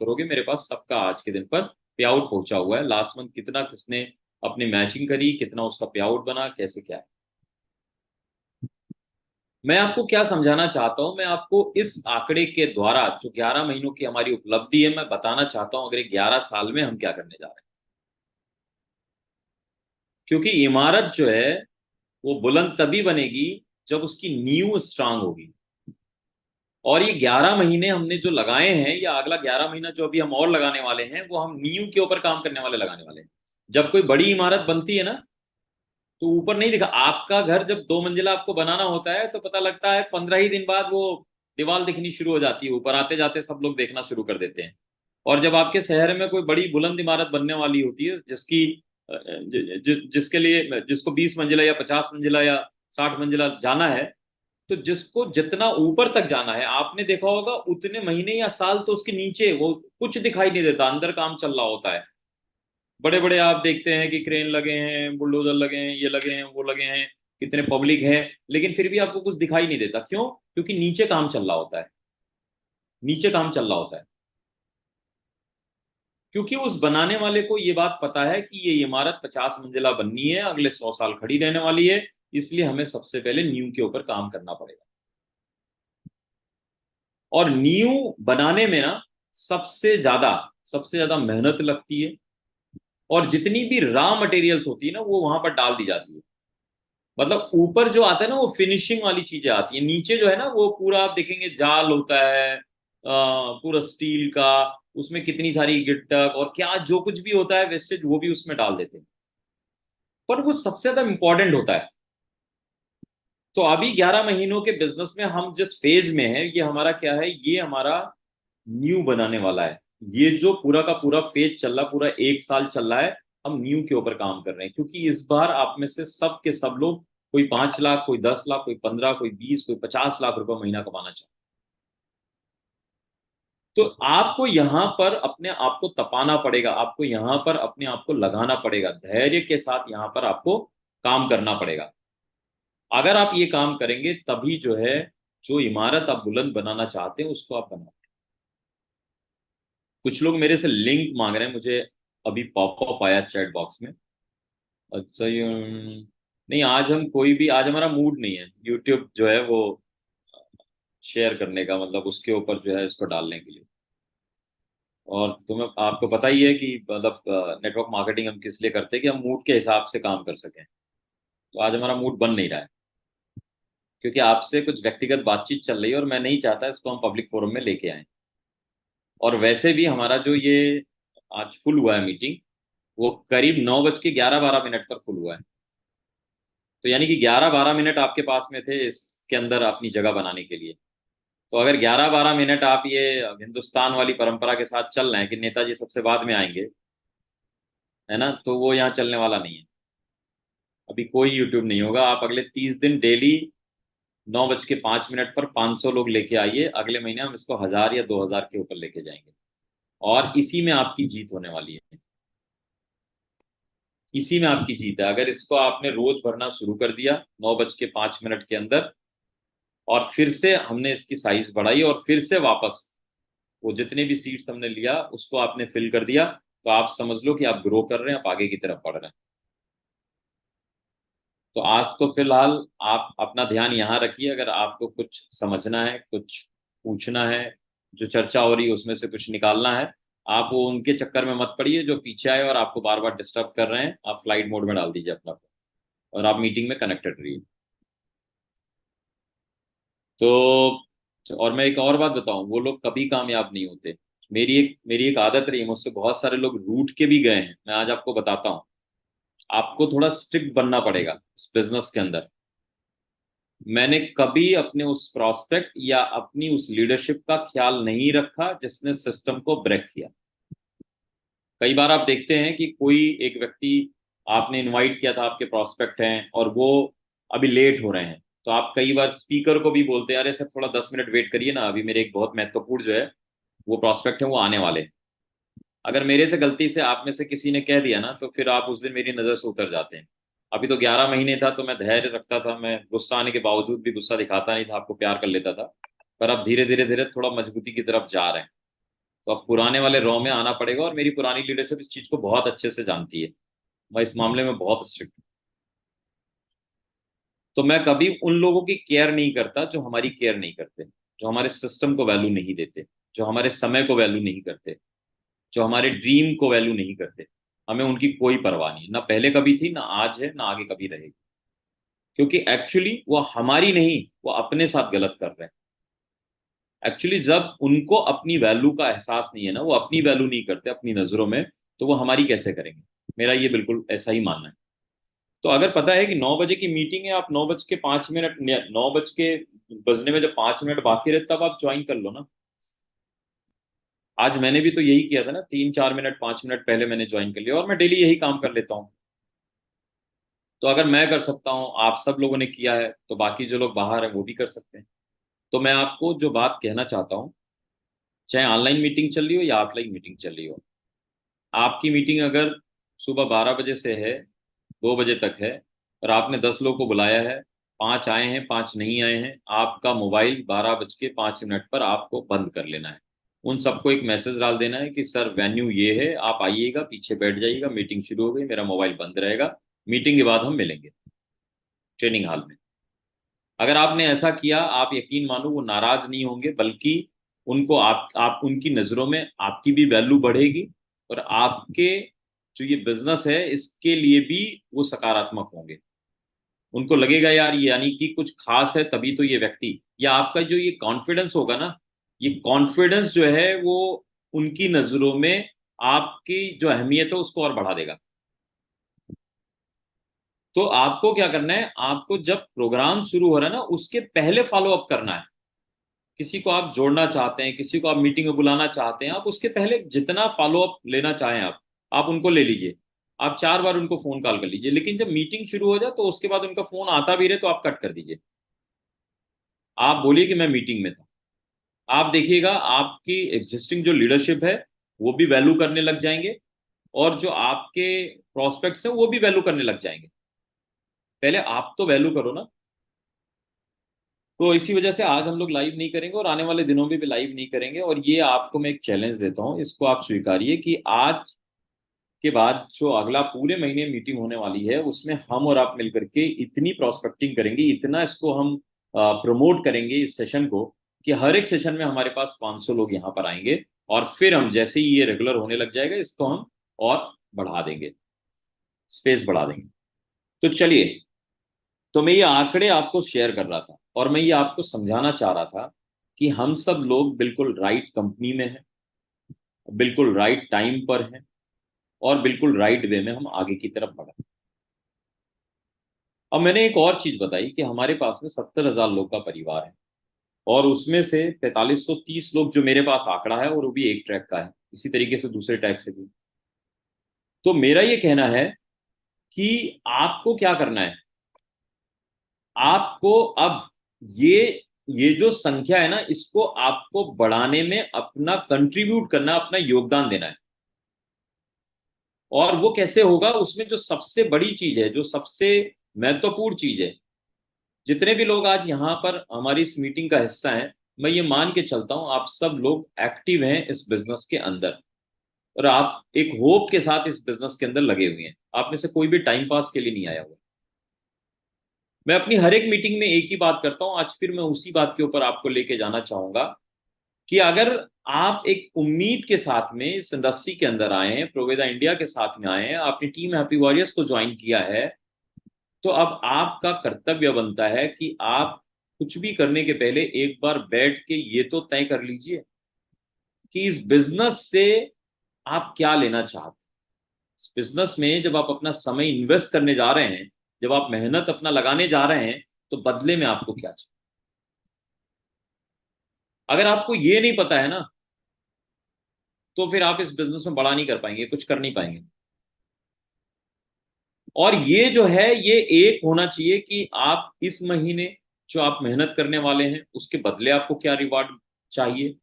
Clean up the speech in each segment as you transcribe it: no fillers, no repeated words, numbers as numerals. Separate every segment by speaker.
Speaker 1: करोगे, मेरे पास सबका आज के दिन पर पे आउट पहुंचा हुआ है, लास्ट मंथ कितना किसने अपनी मैचिंग करी, कितना उसका पे आउट बना, कैसे क्या है। मैं आपको क्या समझाना चाहता हूं, मैं आपको इस आंकड़े के द्वारा जो 11 महीनों की हमारी उपलब्धि है, मैं बताना चाहता हूं अगले 11 साल में हम क्या करने जा रहे हैं। क्योंकि इमारत जो है वो बुलंद तभी बनेगी जब उसकी नींव स्ट्रांग होगी। और ये 11 महीने हमने जो लगाए हैं, या अगला 11 महीना जो अभी हम और लगाने वाले हैं, वो हम नींव के ऊपर काम करने वाले लगाने वाले हैं। जब कोई बड़ी इमारत बनती है ना, तो ऊपर नहीं दिखा, आपका घर जब 2 मंजिला आपको बनाना होता है तो पता लगता है 15 ही दिन बाद वो दीवार दिखनी शुरू हो जाती है, ऊपर आते जाते सब लोग देखना शुरू कर देते हैं। और जब आपके शहर में कोई बड़ी बुलंद इमारत बनने वाली होती है, जिसकी जिसके लिए जिसको 20 मंजिला या 50 मंजिला या 60 मंजिला जाना है, तो जिसको जितना ऊपर तक जाना है, आपने देखा होगा उतने महीने या साल तो उसके नीचे वो कुछ दिखाई नहीं देता, अंदर काम चल रहा होता है। बड़े बड़े आप देखते हैं कि क्रेन लगे हैं, बुलडोजर लगे हैं, ये लगे हैं, वो लगे हैं, कितने पब्लिक है, लेकिन फिर भी आपको कुछ दिखाई नहीं देता। क्यों? क्योंकि नीचे काम चल रहा होता है, नीचे काम चल रहा होता है। क्योंकि उस बनाने वाले को ये बात पता है कि ये इमारत 50 मंजिला बननी है, अगले 100 साल खड़ी रहने वाली है, इसलिए हमें सबसे पहले नींव के ऊपर काम करना पड़ेगा। और नींव बनाने में ना सबसे ज्यादा मेहनत लगती है। और जितनी भी रॉ मटेरियल्स होती है ना, वो वहां पर डाल दी जाती है। मतलब ऊपर जो आता है ना, वो फिनिशिंग वाली चीजें आती है, नीचे जो है ना वो पूरा आप देखेंगे जाल होता है, पूरा स्टील का। उसमें कितनी सारी गिट्टक और क्या जो कुछ भी होता है वेस्टेज, वो भी उसमें डाल देते हैं। पर वो सबसे ज्यादा इंपॉर्टेंट होता है। तो अभी 11 महीनों के बिजनेस में हम जिस फेज में है, ये हमारा क्या है, ये हमारा न्यू बनाने वाला है। ये जो पूरा का पूरा फेज चल रहा, पूरा 1 साल चल रहा है, हम न्यू के ऊपर काम कर रहे हैं। क्योंकि इस बार आप में से सब के सब लोग, कोई 5 लाख, कोई 10 लाख, कोई 15, कोई 20, कोई 50 लाख रुपए महीना कमाना चाहते हैं। तो आपको यहां पर अपने आप को तपाना पड़ेगा, आपको यहां पर अपने आप को लगाना पड़ेगा, धैर्य के साथ यहां पर आपको काम करना पड़ेगा। अगर आप ये काम करेंगे तभी जो है, जो इमारत आप बुलंद बनाना चाहते हैं उसको आप बना। कुछ लोग मेरे से लिंक मांग रहे हैं मुझे, अभी पॉपअप आया चैट बॉक्स में। अच्छा ये नहीं, आज हम कोई भी, आज हमारा मूड नहीं है यूट्यूब जो है वो शेयर करने का, मतलब उसके ऊपर जो है इसको डालने के लिए। और तुम्हें आपको पता ही है कि मतलब नेटवर्क मार्केटिंग हम किस लिए करते हैं, कि हम मूड के हिसाब से काम कर सकें। तो आज हमारा मूड बन नहीं रहा है, क्योंकि आपसे कुछ व्यक्तिगत बातचीत चल रही है और मैं नहीं चाहता इसको हम पब्लिक फोरम में लेके आए। और वैसे भी हमारा जो ये आज फुल हुआ है मीटिंग, वो करीब 9:11-12 पर फुल हुआ है। तो यानी कि 11-12 मिनट आपके पास में थे इसके अंदर अपनी जगह बनाने के लिए। तो अगर 11-12 मिनट आप ये हिंदुस्तान वाली परंपरा के साथ चल रहे हैं कि नेताजी सबसे बाद में आएंगे, है ना, तो वो यहाँ चलने वाला नहीं है। अभी कोई यूट्यूब नहीं होगा। आप अगले 30 दिन डेली 9:05 पर 500 लोग लेके आइए, अगले महीने हम इसको 1000 या 2000 के ऊपर लेके जाएंगे। और इसी में आपकी जीत होने वाली है, इसी में आपकी जीत है। अगर इसको आपने रोज भरना शुरू कर दिया 9:05 के अंदर, और फिर से हमने इसकी साइज बढ़ाई, और फिर से वापस वो जितने भी सीट्स हमने लिया उसको आपने फिल कर दिया, तो आप समझ लो कि आप ग्रो कर रहे हैं, आप आगे की तरफ बढ़ रहे हैं। तो आज तो फिलहाल आप अपना ध्यान यहाँ रखिए। अगर आपको कुछ समझना है, कुछ पूछना है, जो चर्चा हो रही है उसमें से कुछ निकालना है, आप वो उनके चक्कर में मत पड़िए जो पीछे आए और आपको बार बार डिस्टर्ब कर रहे हैं। आप फ्लाइट मोड में डाल दीजिए अपना फोन, और आप मीटिंग में कनेक्टेड रहिए। तो और मैं एक और बात बताऊं, वो लोग कभी कामयाब नहीं होते। मेरी एक आदत रही है, मुझसे बहुत सारे लोग रूठ के भी गए हैं। मैं आज आपको बताता हूँ। आपको थोड़ा स्ट्रिक्ट बनना पड़ेगा इस बिजनेस के अंदर। मैंने कभी अपने उस प्रॉस्पेक्ट या अपनी उस लीडरशिप का ख्याल नहीं रखा जिसने सिस्टम को ब्रेक किया। कई बार आप देखते हैं कि कोई एक व्यक्ति, आपने इनवाइट किया था, आपके प्रॉस्पेक्ट हैं और वो अभी लेट हो रहे हैं, तो आप कई बार स्पीकर को भी बोलते हैं, अरे सर थोड़ा 10 मिनट वेट करिए ना, अभी मेरे एक बहुत महत्वपूर्ण जो है वो प्रॉस्पेक्ट है, वो आने वाले हैं। अगर मेरे से गलती से आप में से किसी ने कह दिया ना, तो फिर आप उस दिन मेरी नजर से उतर जाते हैं। अभी तो 11 महीने था तो मैं धैर्य रखता था, मैं गुस्सा आने के बावजूद भी गुस्सा दिखाता नहीं था, आपको प्यार कर लेता था। पर अब धीरे धीरे धीरे थोड़ा मजबूती की तरफ जा रहे हैं। तो अब पुराने वाले रॉ में आना पड़ेगा, और मेरी पुरानी लीडरशिप इस चीज को बहुत अच्छे से जानती है। मैं इस मामले में बहुत स्ट्रिक्ट हूँ। तो मैं कभी उन लोगों की केयर नहीं करता जो हमारी केयर नहीं करते, जो हमारे सिस्टम को वैल्यू नहीं देते, जो हमारे समय को वैल्यू नहीं करते, जो हमारे ड्रीम को वैल्यू नहीं करते। हमें उनकी कोई परवाह नहीं, ना पहले कभी थी, ना आज है, ना आगे कभी रहेगी। क्योंकि एक्चुअली वो हमारी नहीं, वो अपने साथ गलत कर रहे हैं। एक्चुअली जब उनको अपनी वैल्यू का एहसास नहीं है ना, वो अपनी वैल्यू नहीं करते अपनी नजरों में, तो वो हमारी कैसे करेंगे? मेरा ये बिल्कुल ऐसा ही मानना है। तो अगर पता है कि 9 बजे की मीटिंग है, आप 9 बज के 5 मिनट, 9 बज के बजने में जब 5 मिनट बाकी रहे, तब आप ज्वाइन कर लो ना। आज मैंने भी तो यही किया था ना, 3-4 मिनट 5 मिनट पहले मैंने ज्वाइन कर लिया, और मैं डेली यही काम कर लेता हूँ। तो अगर मैं कर सकता हूँ, आप सब लोगों ने किया है, तो बाकी जो लोग बाहर हैं वो भी कर सकते हैं। तो मैं आपको जो बात कहना चाहता हूँ, चाहे ऑनलाइन मीटिंग चल रही हो या ऑफलाइन मीटिंग चल रही हो, आपकी मीटिंग अगर सुबह 12 बजे से है, 2 बजे तक है, और आपने 10 लोगों को बुलाया है, 5 आए हैं 5 नहीं आए हैं, आपका मोबाइल 12 बज के 5 मिनट पर आपको बंद कर लेना है। उन सबको एक मैसेज डाल देना है कि सर वेन्यू ये है, आप आइएगा, पीछे बैठ जाइएगा, मीटिंग शुरू हो गई, मेरा मोबाइल बंद रहेगा, मीटिंग के बाद हम मिलेंगे ट्रेनिंग हॉल में। अगर आपने ऐसा किया, आप यकीन मानो वो नाराज नहीं होंगे, बल्कि उनको आप उनकी नजरों में आपकी भी वैल्यू बढ़ेगी, और आपके जो ये बिजनेस है इसके लिए भी वो सकारात्मक होंगे। उनको लगेगा यार ये यानी कि कुछ खास है, तभी तो ये व्यक्ति, या आपका जो ये कॉन्फिडेंस होगा ना, ये कॉन्फिडेंस जो है वो उनकी नजरों में आपकी जो अहमियत है उसको और बढ़ा देगा। तो आपको क्या करना है, आपको जब प्रोग्राम शुरू हो रहा है ना, उसके पहले फॉलो अप करना है। किसी को आप जोड़ना चाहते हैं, किसी को आप मीटिंग में बुलाना चाहते हैं, आप उसके पहले जितना फॉलो अप लेना चाहें आप उनको ले लीजिए। आप 4 बार उनको फोन कॉल कर लीजिए, लेकिन जब मीटिंग शुरू हो जाए तो उसके बाद उनका फोन आता भी रहे तो आप कट कर दीजिए। आप बोलिए कि मैं मीटिंग में था। आप देखिएगा आपकी एग्जिस्टिंग जो लीडरशिप है वो भी वैल्यू करने लग जाएंगे, और जो आपके प्रोस्पेक्ट्स हैं वो भी वैल्यू करने लग जाएंगे। पहले आप तो वैल्यू करो ना। तो इसी वजह से आज हम लोग लाइव नहीं करेंगे, और आने वाले दिनों में भी लाइव नहीं करेंगे। और ये आपको मैं एक चैलेंज देता हूँ, इसको आप स्वीकारिए कि आज के बाद जो अगला पूरे महीने मीटिंग होने वाली है, उसमें हम और आप मिलकर के इतनी प्रोस्पेक्टिंग करेंगे, इतना इसको हम प्रमोट करेंगे इस सेशन को, कि हर एक सेशन में हमारे पास 500 लोग यहाँ पर आएंगे। और फिर हम जैसे ही ये रेगुलर होने लग जाएगा, इसको हम और बढ़ा देंगे, स्पेस बढ़ा देंगे। तो चलिए, तो मैं ये आंकड़े आपको शेयर कर रहा था, और मैं ये आपको समझाना चाह रहा था कि हम सब लोग बिल्कुल राइट कंपनी में हैं, बिल्कुल राइट टाइम पर हैं, और बिल्कुल राइट वे में हम आगे की तरफ बढ़े। अब मैंने एक और चीज बताई कि हमारे पास में 70,000 लोग का परिवार है, और उसमें से 4530 लोग, जो मेरे पास आंकड़ा है, और वो भी एक ट्रैक का है, इसी तरीके से दूसरे ट्रैक से भी। तो मेरा ये कहना है कि आपको क्या करना है, आपको अब ये ये जो संख्या है ना, इसको आपको बढ़ाने में अपना कंट्रीब्यूट करना, अपना योगदान देना है। और वो कैसे होगा, उसमें जो सबसे बड़ी चीज है, जो सबसे महत्वपूर्ण चीज है, जितने भी लोग आज यहाँ पर हमारी इस मीटिंग का हिस्सा हैं, मैं ये मान के चलता हूँ आप सब लोग एक्टिव हैं इस बिजनेस के अंदर, और आप एक होप के साथ इस बिजनेस के अंदर लगे हुए हैं। आप में से कोई भी टाइम पास के लिए नहीं आया हुआ। मैं अपनी हर एक मीटिंग में एक ही बात करता हूँ, आज फिर मैं उसी बात के ऊपर आपको लेके जाना चाहूंगा, कि अगर आप एक उम्मीद के साथ में इस इंडस्ट्री के अंदर आए हैं, प्रोवेदा इंडिया के साथ में आए हैं, आपने टीम हैप्पी वॉरियर्स को ज्वाइन किया है, तो अब आपका कर्तव्य बनता है कि आप कुछ भी करने के पहले एक बार बैठ के ये तो तय कर लीजिए कि इस बिजनेस से आप क्या लेना चाहते हैं। इस बिजनेस में जब आप अपना समय इन्वेस्ट करने जा रहे हैं, जब आप मेहनत अपना लगाने जा रहे हैं, तो बदले में आपको क्या चाहिए। अगर आपको ये नहीं पता है ना, तो फिर आप इस बिजनेस में बड़ा नहीं कर पाएंगे, कुछ कर नहीं पाएंगे। और ये जो है, ये एक होना चाहिए कि आप इस महीने जो आप मेहनत करने वाले हैं, उसके बदले आपको क्या रिवार्ड चाहिए।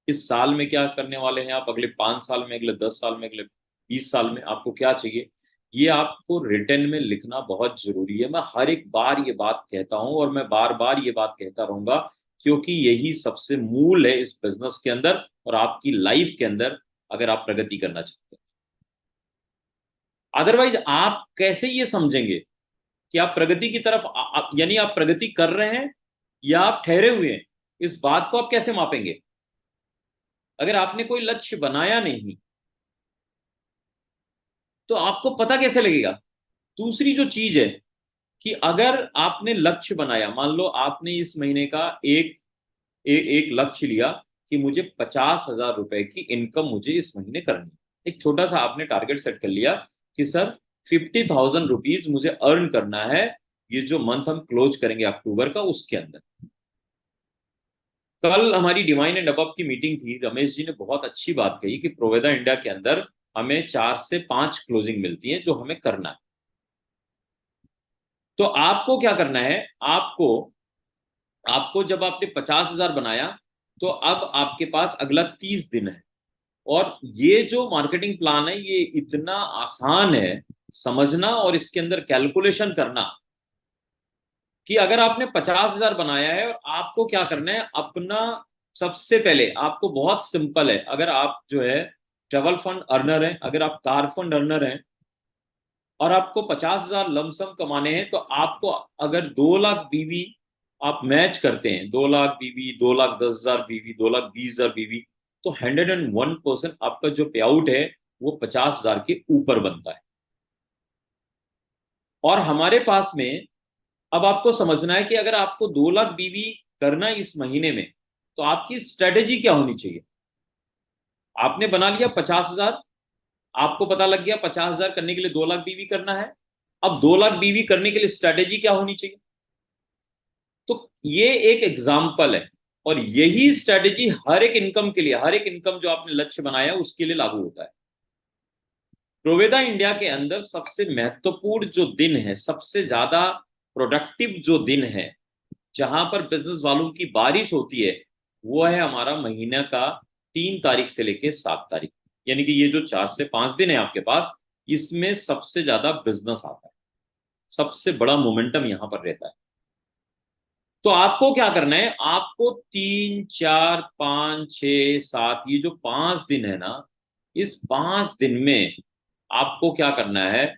Speaker 1: इस साल में क्या करने वाले हैं आप, अगले 5 साल में, अगले 10 साल में, अगले 20 साल में आपको क्या चाहिए। ये आपको रिटर्न में लिखना बहुत जरूरी है। मैं हर एक बार ये बात कहता हूं, और मैं बार बार ये बात कहता रहूंगा, क्योंकि यही सबसे मूल है इस बिजनेस के अंदर और आपकी लाइफ के अंदर, अगर आप प्रगति करना चाहते हैं। अदरवाइज आप कैसे ये समझेंगे कि आप प्रगति की तरफ यानी आप प्रगति कर रहे हैं या आप ठहरे हुए हैं? इस बात को आप कैसे मापेंगे अगर आपने कोई लक्ष्य बनाया नहीं? तो आपको पता कैसे लगेगा? दूसरी जो चीज है कि अगर आपने लक्ष्य बनाया, मान लो आपने इस महीने का एक लक्ष्य लिया कि मुझे 50,000 रुपए की इनकम मुझे इस महीने करनी है। एक छोटा सा आपने टारगेट सेट कर लिया कि सर 50,000 रुपीज मुझे अर्न करना है, ये जो मंथ हम क्लोज करेंगे अक्टूबर का, उसके अंदर। कल हमारी डिवाइन एंड अबव की मीटिंग थी, रमेश जी ने बहुत अच्छी बात कही कि प्रोवेदा इंडिया के अंदर हमें 4 से 5 क्लोजिंग मिलती है जो हमें करना है। तो आपको क्या करना है? आपको आपको जब आपने 50,000 बनाया, तो अब आपके पास अगला 30 दिन है। और ये जो मार्केटिंग प्लान है ये इतना आसान है समझना और इसके अंदर कैलकुलेशन करना कि अगर आपने 50,000 बनाया है और आपको क्या करना है अपना, सबसे पहले आपको बहुत सिंपल है, अगर आप जो है ट्रेवल फंड अर्नर हैं, अगर आप कार फंड अर्नर हैं और आपको 50,000 लमसम कमाने हैं, तो आपको अगर 2 लाख बीवी आप मैच करते हैं, 2 लाख बीवी, 2,10,000 बीवी, 2,20,000 बीवी, तो 101% आपका जो पे आउट है वो 50,000 के ऊपर बनता है। और हमारे पास में अब आपको समझना है कि अगर आपको 2 लाख बीवी करना है इस महीने में, तो आपकी स्ट्रेटेजी क्या होनी चाहिए? आपने बना लिया 50,000, आपको पता लग गया 50,000 करने के लिए 2 लाख बीवी करना है। अब 2 लाख बीवी करने के लिए स्ट्रेटेजी क्या होनी चाहिए? तो ये एक एग्जाम्पल है और यही स्ट्रेटेजी हर एक इनकम के लिए, हर एक इनकम जो आपने लक्ष्य बनाया उसके लिए लागू होता है। प्रोवेदा इंडिया के अंदर सबसे महत्वपूर्ण जो दिन है, सबसे ज्यादा प्रोडक्टिव जो दिन है, जहां पर बिजनेस वालों की बारिश होती है, वो है हमारा महीना का 3 तारीख से लेके 7 तारीख। यानी कि ये जो 4 से 5 दिन है आपके पास, इसमें सबसे ज्यादा बिजनेस आता है, सबसे बड़ा मोमेंटम यहां पर रहता है। तो आपको क्या करना है? आपको 3, 4, 5, 6, 7, ये जो 5 दिन है ना, इस 5 दिन में आपको क्या करना है?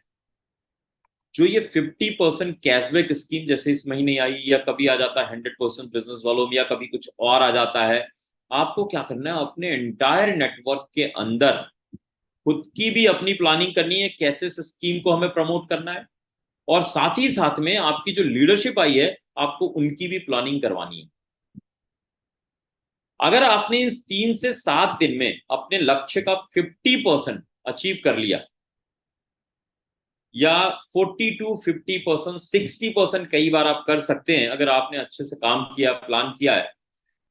Speaker 1: जो ये 50% कैशबैक स्कीम जैसे इस महीने आई, या कभी आ जाता है 100% बिजनेस वालों में, या कभी कुछ और आ जाता है, आपको क्या करना है? अपने एंटायर नेटवर्क के अंदर खुद की भी अपनी प्लानिंग करनी है, कैसे इस स्कीम को हमें प्रमोट करना है, और साथ ही साथ में आपकी जो लीडरशिप आई है आपको उनकी भी प्लानिंग करवानी है। अगर आपने इस 3 से 7 दिन में अपने लक्ष्य का 50% अचीव कर लिया, या 40 to 50%, 60% कई बार आप कर सकते हैं अगर आपने अच्छे से काम किया, प्लान किया है,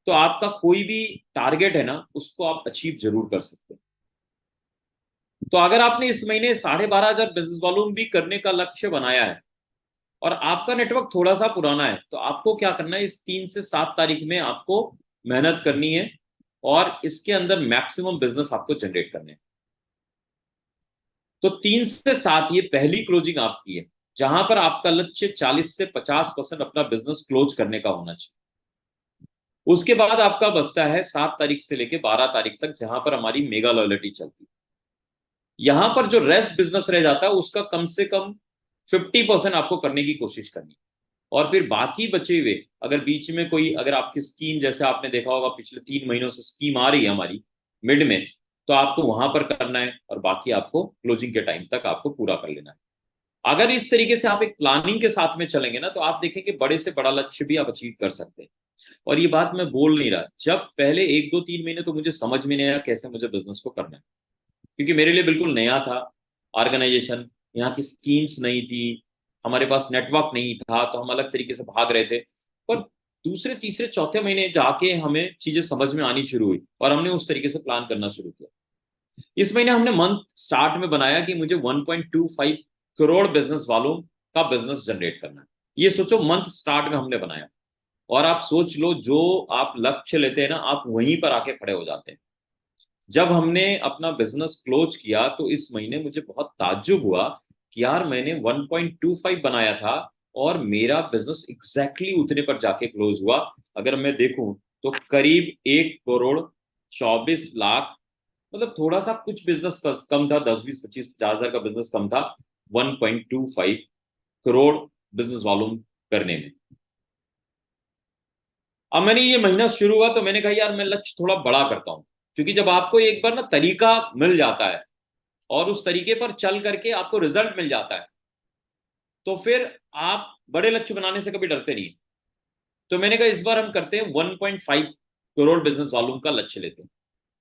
Speaker 1: तो आपका कोई भी टारगेट है ना उसको आप अचीव जरूर कर सकते हैं। तो अगर आपने इस महीने 12,500 बिजनेस वॉल्यूम भी करने का लक्ष्य बनाया है और आपका नेटवर्क थोड़ा सा पुराना है, तो आपको क्या करना है? इस 3 से 7 तारीख में आपको मेहनत करनी है और इसके अंदर मैक्सिमम बिजनेस आपको जनरेट करने हैं। तो 3 से 7 ये पहली क्लोजिंग आपकी है, जहां पर आपका लक्ष्य 40 से 50% अपना बिजनेस क्लोज करने का होना चाहिए। उसके बाद आपका बचता है 7 तारीख से लेके 12 तारीख तक, जहां पर हमारी मेगा लॉयल्टी चलती है। यहां पर जो रेस्ट बिजनेस रह जाता है उसका कम से कम 50% आपको करने की कोशिश करनी है। और फिर बाकी बचे हुए, अगर बीच में कोई, अगर आपकी स्कीम, जैसे आपने देखा होगा पिछले 3 महीनों से स्कीम आ रही है हमारी मिड में, तो आपको वहां पर करना है और बाकी आपको क्लोजिंग के टाइम तक आपको पूरा कर लेना है। अगर इस तरीके से आप एक प्लानिंग के साथ में चलेंगे ना, तो आप देखेंगे बड़े से बड़ा लक्ष्य भी आप अचीव कर सकते हैं। और ये बात मैं बोल नहीं रहा, जब पहले 1, 2, 3 महीने तो मुझे समझ में नहीं आया कैसे मुझे बिजनेस को करना है, क्योंकि मेरे लिए बिल्कुल नया था ऑर्गेनाइजेशन, यहाँ की स्कीम्स नहीं थी, हमारे पास नेटवर्क नहीं था, तो हम अलग तरीके से भाग रहे थे। पर दूसरे, तीसरे, चौथे महीने जाके हमें चीजें समझ में आनी शुरू हुई और हमने उस तरीके से प्लान करना शुरू किया। इस महीने हमने मंथ स्टार्ट में बनाया कि मुझे 1.25 करोड़ बिजनेस वालों का बिजनेस जनरेट करना है। ये सोचो मंथ स्टार्ट में हमने बनाया। और आप सोच लो, जो आप लक्ष्य लेते हैं ना, आप वहीं पर आके खड़े हो जाते हैं। जब हमने अपना बिजनेस क्लोज किया तो इस महीने मुझे बहुत ताज्जुब हुआ कि यार मैंने 1.25 बनाया था और मेरा बिजनेस एग्जैक्टली उतने पर जाके क्लोज हुआ। अगर मैं देखूं तो करीब 1 करोड़ 24 लाख, मतलब थोड़ा सा कुछ बिजनेस कम था, 10 20 25 50 हजार का बिजनेस कम था 1.25 करोड़ बिजनेस वॉल्यूम करने में। अब मैंने ये महीना शुरू हुआ तो मैंने कहा यार मैं लक्ष्य थोड़ा बड़ा करता हूं, क्योंकि जब आपको एक बार ना तरीका मिल जाता है और उस तरीके पर चल करके आपको रिजल्ट मिल जाता है, तो फिर आप बड़े लक्ष्य बनाने से कभी डरते नहीं। तो मैंने कहा इस बार हम करते हैं 1.5 करोड़ बिजनेस वॉल्यूम का लक्ष्य लेते हैं,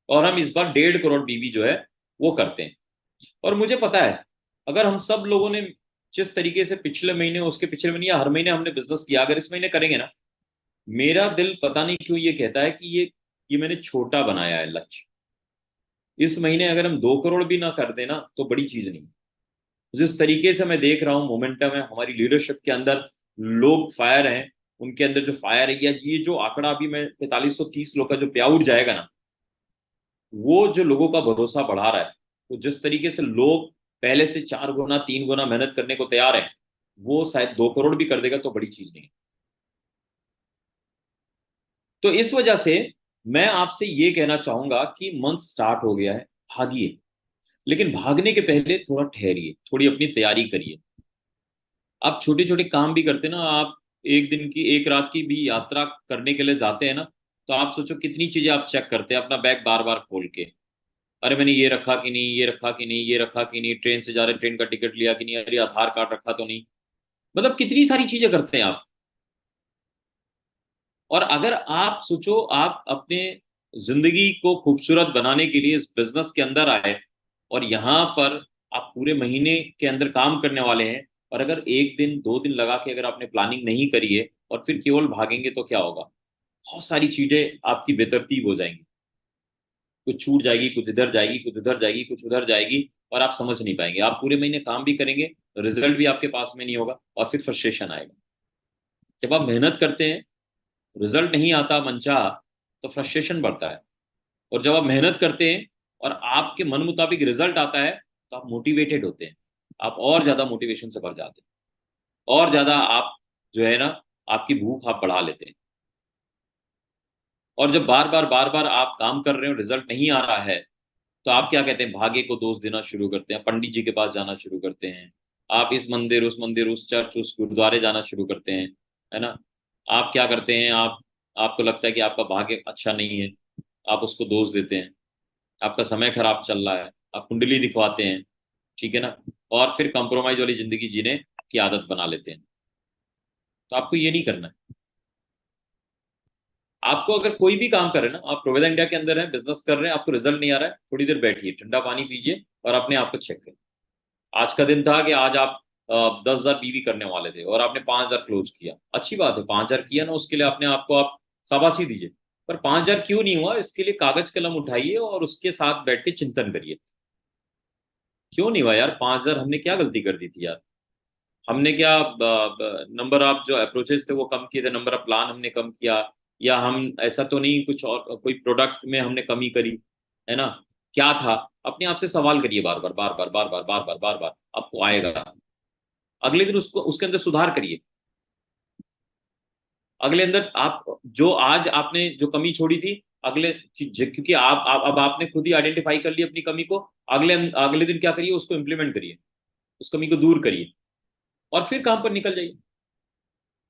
Speaker 1: और हम इस बार 1.5 करोड़ बीवी जो है वो करते हैं। और मुझे पता है अगर हम सब लोगों ने जिस तरीके से पिछले महीने, उसके पिछले महीने या हर महीने हमने बिजनेस किया, अगर इस महीने करेंगे ना, मेरा दिल पता नहीं क्यों ये कहता है कि ये मैंने छोटा बनाया है लक्ष्य। इस महीने अगर हम 2 करोड़ भी ना कर देना तो बड़ी चीज नहीं। जिस तरीके से मैं देख रहा हूँ मोमेंटम है हमारी लीडरशिप के अंदर, लोग फायर हैं, उनके अंदर जो फायर है, या ये जो आंकड़ा अभी मैं 4530 लोग का जो पे आउट जाएगा ना, वो जो लोगों का भरोसा बढ़ा रहा है, तो जिस तरीके से लोग पहले से 4 गुना 3 गुना मेहनत करने को तैयार है, वो शायद 2 करोड़ भी कर देगा तो बड़ी चीज नहीं। तो इस वजह से मैं आपसे ये कहना चाहूंगा कि मंथ स्टार्ट हो गया है, भागिए, लेकिन भागने के पहले थोड़ा ठहरिए, थोड़ी अपनी तैयारी करिए। आप छोटे छोटे काम भी करते ना, आप एक दिन की एक रात की भी यात्रा करने के लिए जाते हैं ना, तो आप सोचो कितनी चीजें आप चेक करते हैं अपना बैग बार बार खोल के। अरे मैंने ये रखा कि नहीं, ये रखा कि नहीं, ये रखा कि नहीं, ट्रेन से जा रहे ट्रेन का टिकट लिया कि नहीं, अरे आधार कार्ड रखा तो नहीं। मतलब कितनी सारी चीजें करते हैं आप। और अगर आप सोचो आप अपने जिंदगी को खूबसूरत बनाने के लिए इस बिजनेस के अंदर आए, और यहाँ पर आप पूरे महीने के अंदर काम करने वाले हैं, और अगर एक दिन 2 दिन लगा के अगर आपने प्लानिंग नहीं करी है और फिर केवल भागेंगे तो क्या होगा। बहुत सारी चीजें आपकी बेतरतीब हो जाएंगी, कुछ छूट जाएगी, कुछ इधर जाएगी, कुछ उधर जाएगी, कुछ उधर जाएगी, और आप समझ नहीं पाएंगे। आप पूरे महीने काम भी करेंगे, रिजल्ट भी आपके पास में नहीं होगा, और फिर फ्रस्ट्रेशन आएगा। जब आप मेहनत करते हैं, रिजल्ट नहीं आता मनचाहा, तो फ्रस्ट्रेशन बढ़ता है। और जब आप मेहनत करते हैं और आपके मन मुताबिक रिजल्ट आता है, तो आप मोटिवेटेड होते हैं, आप और ज्यादा मोटिवेशन से भर जाते हैं, और ज्यादा आप जो है ना, आपकी भूख आप बढ़ा लेते हैं। और जब बार बार आप काम कर रहे हो, रिजल्ट नहीं आ रहा है, तो आप क्या कहते हैं, भाग्य को दोष देना शुरू करते हैं, पंडित जी के पास जाना शुरू करते हैं, आप इस मंदिर उस चर्च उस गुरुद्वारे जाना शुरू करते हैं, है ना। आप क्या करते हैं, आप आपको लगता है कि आपका भाग्य अच्छा नहीं है, आप उसको दोष देते हैं, आपका समय खराब चल रहा है, आप कुंडली दिखवाते हैं, ठीक है ना, और फिर कंप्रोमाइज वाली जिंदगी जीने की आदत बना लेते हैं। तो आपको ये नहीं करना है। आपको अगर कोई भी काम कर रहे हैं ना, आप प्रोविजन इंडिया के अंदर है, बिजनेस कर रहे हैं, आपको रिजल्ट नहीं आ रहा है, थोड़ी देर बैठिए, ठंडा पानी पीजिए, और अपने आप को चेक करिए। आज का दिन था कि आज आप 10,000 बीवी करने वाले थे और आपने 5,000 क्लोज किया, अच्छी बात है, 5,000 किया ना, उसके लिए अपने आपको आप शाबाशी दीजिए। पर 5,000 क्यों नहीं हुआ, इसके लिए कागज कलम उठाइए और उसके साथ बैठ के चिंतन करिए। क्यों नहीं हुआ यार 5,000, हमने क्या गलती कर दी थी यार, हमने क्या नंबर ऑफ जो अप्रोचेस थे वो कम किए थे, नंबर ऑफ प्लान हमने कम किया, या हम ऐसा तो नहीं कुछ और कोई प्रोडक्ट में हमने कमी करी, है ना। क्या था, अपने आप से सवाल करिए बार बार बार बार बार बार बार बार बार बार, आपको आएगा। अगले दिन उसको उसके अंदर सुधार करिए। अगले अंदर आप जो आज आपने जो कमी छोड़ी थी, क्योंकि आप अब आपने खुद ही आइडेंटिफाई कर ली अपनी कमी को, अगले अगले दिन क्या करिए, उसको इंप्लीमेंट करिए, उस कमी को दूर करिए, और फिर काम पर निकल जाइए।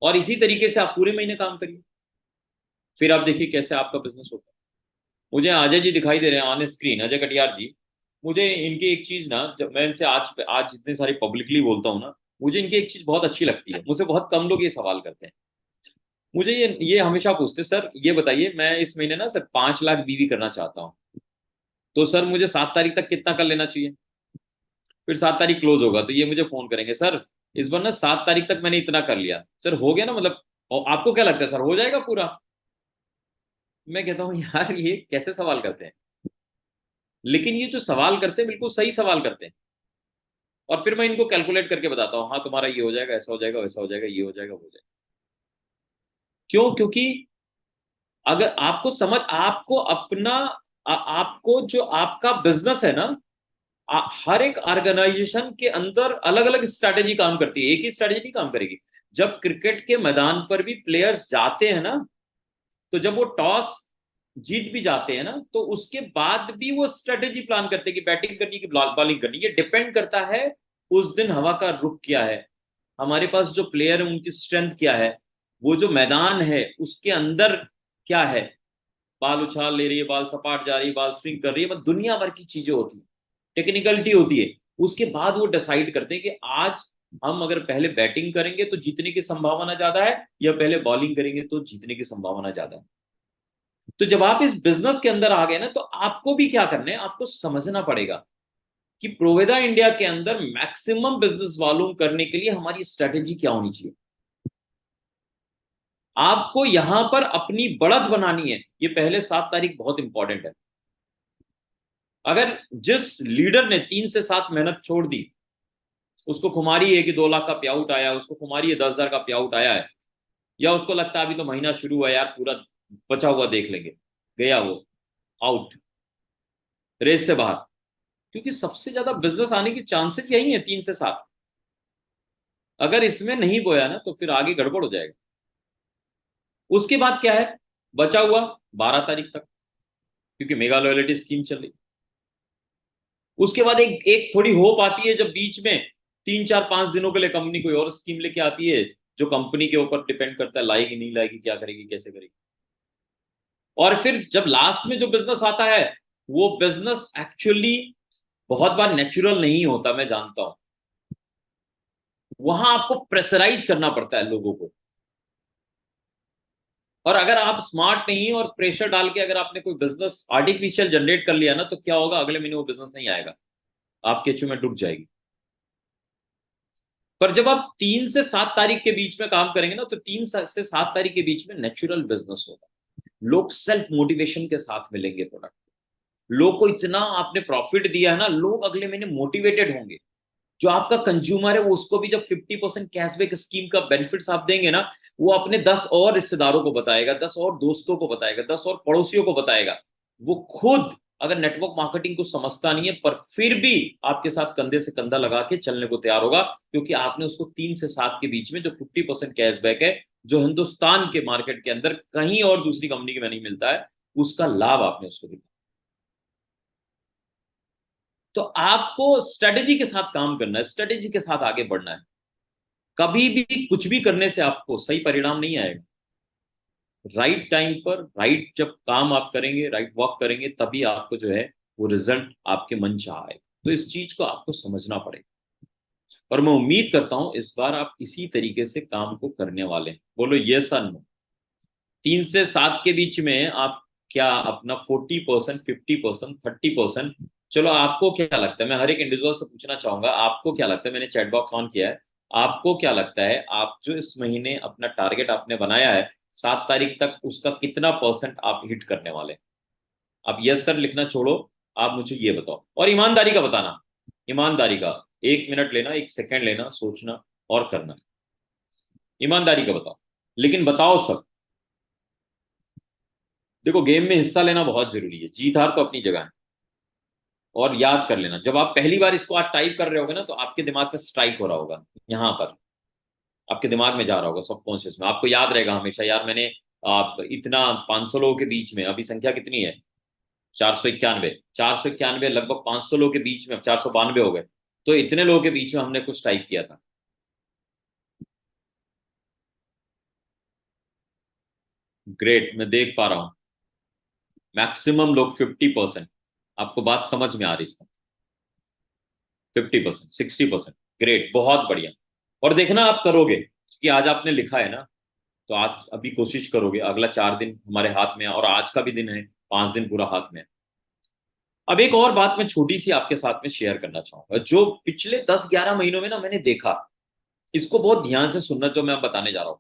Speaker 1: और इसी तरीके से आप पूरे महीने काम करिए, फिर आप देखिए कैसे आपका बिजनेस होगा। मुझे अजय जी दिखाई दे रहे हैं ऑन स्क्रीन, अजय कटियार जी। मुझे इनकी एक चीज ना, जब मैं इनसे आज आज जितने सारे पब्लिकली बोलता हूँ ना, मुझे इनकी एक चीज बहुत अच्छी लगती है, मुझसे बहुत कम लोग ये सवाल करते हैं। मुझे ये हमेशा पूछते, सर ये बताइए मैं इस महीने ना सर 5 लाख बीवी करना चाहता हूँ, तो सर मुझे 7 तारीख तक कितना कर लेना चाहिए। फिर 7 तारीख क्लोज होगा तो ये मुझे फोन करेंगे, सर इस बार ना 7 तारीख तक मैंने इतना कर लिया, सर हो गया ना, मतलब और आपको क्या लगता है सर हो जाएगा पूरा। मैं कहता हूँ यार ये कैसे सवाल करते हैं, लेकिन ये जो सवाल करते हैं बिल्कुल सही सवाल करते हैं। और फिर मैं इनको कैलकुलेट करके बताता हूँ, हाँ तुम्हारा ये हो जाएगा, ऐसा हो जाएगा, वैसा हो जाएगा, ये हो जाएगा, वो हो जाएगा। क्यों, क्योंकि अगर आपको समझ, आपको अपना आपको जो आपका बिजनेस है ना, हर एक ऑर्गेनाइजेशन के अंदर अलग अलग स्ट्रैटेजी काम करती है, एक ही स्ट्रैटेजी नहीं काम करेगी। जब क्रिकेट के मैदान पर भी प्लेयर्स जाते हैं ना, तो जब वो टॉस जीत भी जाते हैं ना, तो उसके बाद भी वो स्ट्रेटेजी प्लान करते हैं कि बैटिंग करनी कि बॉलिंग करनी। ये डिपेंड करता है उस दिन हवा का रुख क्या है, हमारे पास जो प्लेयर है उनकी स्ट्रेंथ क्या है, वो जो मैदान है उसके अंदर क्या है, बाल उछाल ले रही है, बाल सपाट जा रही है, बाल स्विंग कर रही है, मतलब दुनिया भर की चीजें होती है, टेक्निकलिटी होती है। उसके बाद वो डिसाइड करते हैं कि आज हम अगर पहले बैटिंग करेंगे तो जीतने की संभावना ज्यादा है, या पहले बॉलिंग करेंगे तो जीतने की संभावना ज्यादा है। तो जब आप इस बिजनेस के अंदर आ गए ना, तो आपको भी क्या करना है, आपको समझना पड़ेगा कि प्रोवेदा इंडिया के अंदर मैक्सिमम बिजनेस वॉल्यूम करने के लिए हमारी स्ट्रेटेजी क्या होनी चाहिए। आपको यहां पर अपनी बढ़त बनानी है, ये पहले 7 तारीख बहुत इंपॉर्टेंट है। अगर जिस लीडर ने 3 से 7 मेहनत छोड़ दी, उसको खुमारी है कि 2 लाख का पे आउट आया, उसको खुमारी है 10,000 का पे आउट आया है, या उसको लगता है अभी तो महीना शुरू हुआ यार, पूरा बचा हुआ देख लेंगे, गया वो आउट, रेस से बाहर। क्योंकि सबसे ज्यादा बिजनेस आने की चांसेस यही है 3 से 7। अगर इसमें नहीं बोया ना तो फिर आगे गड़बड़ हो जाएगा। उसके बाद क्या है, बचा हुआ 12 तारीख तक, क्योंकि मेगा लॉयल्टी स्कीम चल रही। उसके बाद एक एक थोड़ी होप आती है जब बीच में 3 4 5 दिनों के लिए कंपनी कोई और स्कीम लेके आती है, जो कंपनी के ऊपर डिपेंड करता है लाएगी नहीं लाएगी, क्या करेगी कैसे करेगी। और फिर जब लास्ट में जो बिजनेस आता है, वो बिजनेस एक्चुअली बहुत बार नेचुरल नहीं होता, मैं जानता हूं। वहां आपको प्रेशराइज करना पड़ता है लोगों को। और अगर आप स्मार्ट नहीं और प्रेशर डाल के अगर आपने कोई बिजनेस आर्टिफिशियल जनरेट कर लिया ना, तो क्या होगा, अगले महीने वो बिजनेस नहीं आएगा, आपकी अचीवमेंट रुक जाएगी। पर जब आप 3 से 7 तारीख के बीच में काम करेंगे ना, तो 3 से 7 तारीख के बीच में नेचुरल बिजनेस होगा। लोग सेल्फ मोटिवेशन के साथ मिलेंगे प्रोडक्ट, लोग को इतना आपने प्रॉफिट दिया है ना, लोग अगले महीने मोटिवेटेड होंगे। जो आपका कंज्यूमर है वो, उसको भी जब 50% कैशबैक स्कीम का बेनिफिट्स आप देंगे ना, वो अपने 10 और रिश्तेदारों को बताएगा, 10 और दोस्तों को बताएगा, 10 और पड़ोसियों को बताएगा। वो खुद अगर नेटवर्क मार्केटिंग को समझता नहीं है, पर फिर भी आपके साथ कंधे से कंधा लगा के चलने को तैयार होगा, क्योंकि आपने उसको 3 से 7 के बीच में जो 50% कैशबैक है, जो हिंदुस्तान के मार्केट के अंदर कहीं और दूसरी कंपनी में नहीं मिलता है, उसका लाभ आपने उसको दिया। तो आपको स्ट्रेटेजी के साथ काम करना है, स्ट्रेटेजी के साथ आगे बढ़ना है। कभी भी कुछ भी करने से आपको सही परिणाम नहीं आएगा। राइट टाइम पर राइट जब काम आप करेंगे, राइट वर्क करेंगे, तभी आपको जो है वो रिजल्ट आपके मन चाह आएगा। तो इस चीज को आपको समझना पड़ेगा। और मैं उम्मीद करता हूं इस बार आप इसी तरीके से काम को करने वाले हैं। बोलो यस और नो। 3 से 7 के बीच में आप क्या अपना 40%, 50%, 30%, चलो आपको क्या लगता है, मैं हर एक इंडिविजुअल से पूछना चाहूंगा, आपको क्या लगता है, मैंने चैट बॉक्स ऑन किया है, आपको क्या लगता है, आप जो इस महीने अपना टारगेट आपने बनाया है 7 तारीख तक, उसका कितना परसेंट आप हिट करने वाले हैं? आप यस सर लिखना छोड़ो, आप मुझे ये बताओ, और ईमानदारी का बताना, ईमानदारी का। 1 मिनट लेना, 1 सेकंड लेना, सोचना और करना। ईमानदारी का बताओ, लेकिन बताओ सब। देखो, गेम में हिस्सा लेना बहुत जरूरी है, जीत हार तो अपनी जगह है। और याद कर लेना, जब आप पहली बार इसको आज टाइप कर रहे होगे ना, तो आपके दिमाग में स्ट्राइक हो रहा होगा, यहाँ पर आपके दिमाग में जा रहा होगा सबकॉन्शियस में, आपको याद रहेगा हमेशा, यार मैंने आप इतना 500 लोगों के बीच में, अभी संख्या कितनी है, 491, 491 लगभग 500 लोगों के बीच में, 492 हो गए, तो इतने लोगों के बीच में हमने कुछ टाइप किया था। ग्रेट, मैं देख पा रहा हूं मैक्सिमम लोग 50%, आपको बात समझ में आ रही है? 50%, 60%, ग्रेट, बहुत बढ़िया। और देखना आप करोगे, कि आज आपने लिखा है ना, तो आज अभी कोशिश करोगे, अगला 4 दिन हमारे हाथ में है, और आज का भी दिन है, 5 दिन पूरा हाथ में है। अब एक और बात मैं छोटी सी आपके साथ में शेयर करना चाहूंगा, जो पिछले 10 11 महीनों में ना मैंने देखा, इसको बहुत ध्यान से सुनना जो मैं बताने जा रहा हूँ,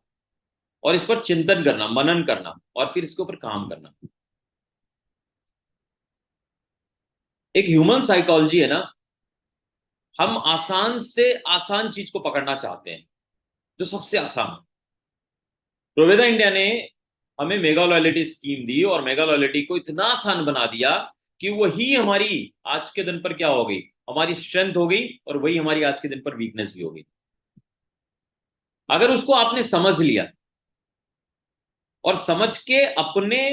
Speaker 1: और इस पर चिंतन करना, मनन करना, और फिर इसके ऊपर काम करना। एक ह्यूमन साइकोलॉजी है ना, हम आसान से आसान चीज को पकड़ना चाहते हैं, जो सबसे आसान है। प्रोवेदा इंडिया ने हमें मेगा लॉयल्टी स्कीम दी, और मेगा लॉयल्टी को इतना आसान बना दिया कि वही हमारी आज के दिन पर क्या हो गई, हमारी स्ट्रेंथ हो गई, और वही हमारी आज के दिन पर वीकनेस भी हो गई। अगर उसको आपने समझ लिया, और समझ के अपने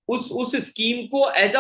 Speaker 1: उस स्कीम को एज अ